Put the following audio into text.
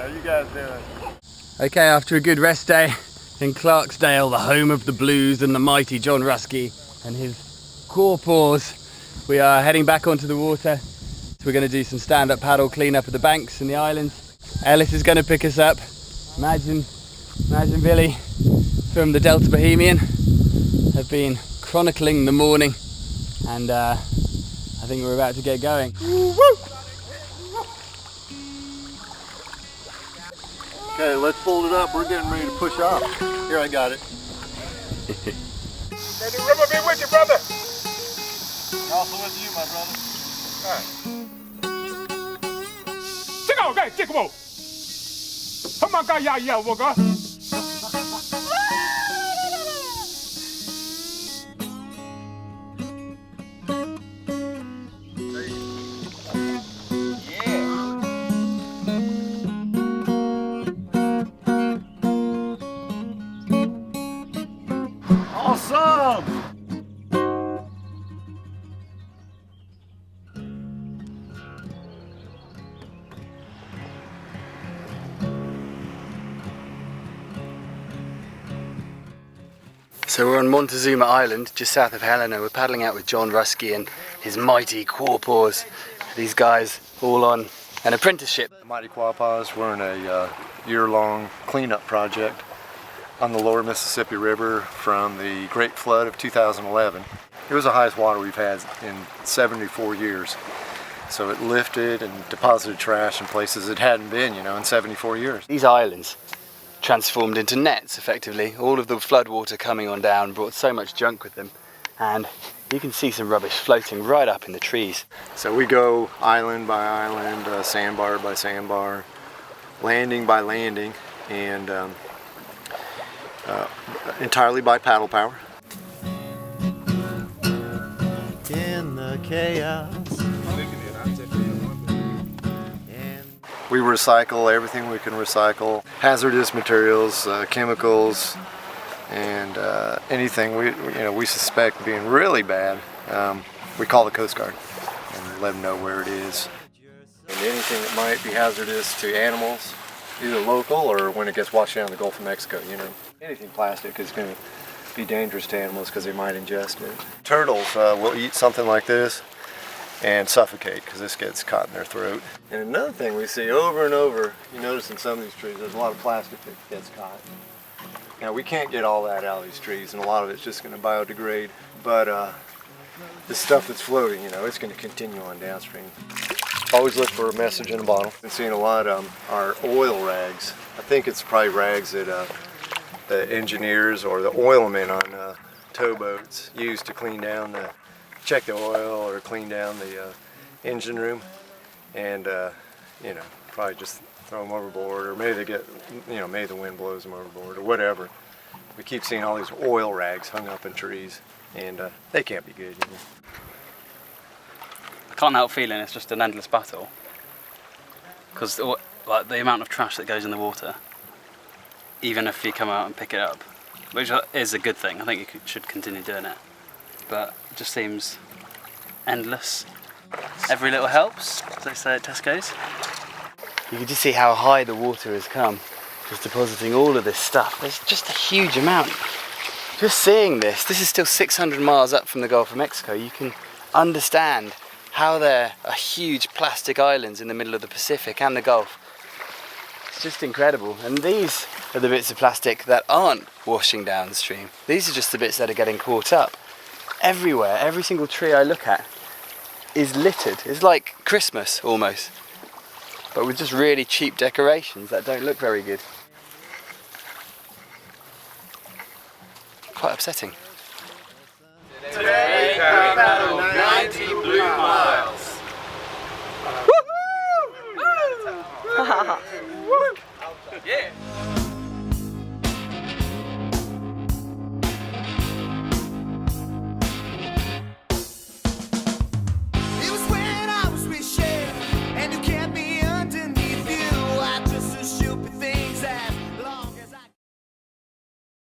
How you guys doing? Okay, after a good rest day in Clarksdale, the home of the blues and the mighty John Ruskey and his Quapaws, we are heading back onto the water. So we're going to do some stand-up paddle clean-up of the banks and the islands. Ellis is going to pick us up. Imagine Billy from the Delta Bohemian have been chronicling the morning, and I think we're about to get going. Okay, let's fold it up. We're getting ready to push off. Here, I got it. May the river be with you, brother. Also with you, my brother. All right. Check out, guys. Check out. Come on, guys. Yeah, we'll go. Awesome! So we're on Montezuma Island, just south of Helena. We're paddling out with John Ruskey and his Mighty Quapaws. These guys all on an apprenticeship. The Mighty Quapaws, we're in a year-long cleanup project on the lower Mississippi River from the Great Flood of 2011. It was the highest water we've had in 74 years. So it lifted and deposited trash in places it hadn't been, in 74 years. These islands transformed into nets, effectively. All of the flood water coming on down brought so much junk with them, and you can see some rubbish floating right up in the trees. So we go island by island, sandbar by sandbar, landing by landing, and entirely by paddle power. In the chaos. We recycle everything we can recycle, hazardous materials, chemicals, and anything we suspect being really bad. We call the Coast Guard and let them know where it is. And anything that might be hazardous to animals, either local or when it gets washed down in the Gulf of Mexico, Anything plastic is going to be dangerous to animals because they might ingest it. Turtles will eat something like this and suffocate because this gets caught in their throat. And another thing we see over and over, you notice in some of these trees, there's a lot of plastic that gets caught. Now we can't get all that out of these trees, and a lot of it's just going to biodegrade, but the stuff that's floating, it's going to continue on downstream. Always look for a message in a bottle. I've been seeing a lot are oil rags. I think it's probably rags that the engineers or the oilmen on towboats use to clean down check the oil or clean down the engine room, and probably just throw them overboard, or maybe they get, maybe the wind blows them overboard or whatever. We keep seeing all these oil rags hung up in trees, and they can't be good. I can't help feeling it's just an endless battle, because the amount of trash that goes in the water, even if you come out and pick it up, which is a good thing. I think you should continue doing it, but it just seems endless. Every little helps, as they say at Tesco's. You can just see how high the water has come, just depositing all of this stuff. There's just a huge amount. Just seeing this is still 600 miles up from the Gulf of Mexico. You can understand how there are huge plastic islands in the middle of the Pacific and the Gulf. It's just incredible. And these are the bits of plastic that aren't washing downstream. These are just the bits that are getting caught up. Everywhere, every single tree I look at is littered. It's like Christmas almost, but with just really cheap decorations that don't look very good. Quite upsetting. Today we paddled 90 blue miles.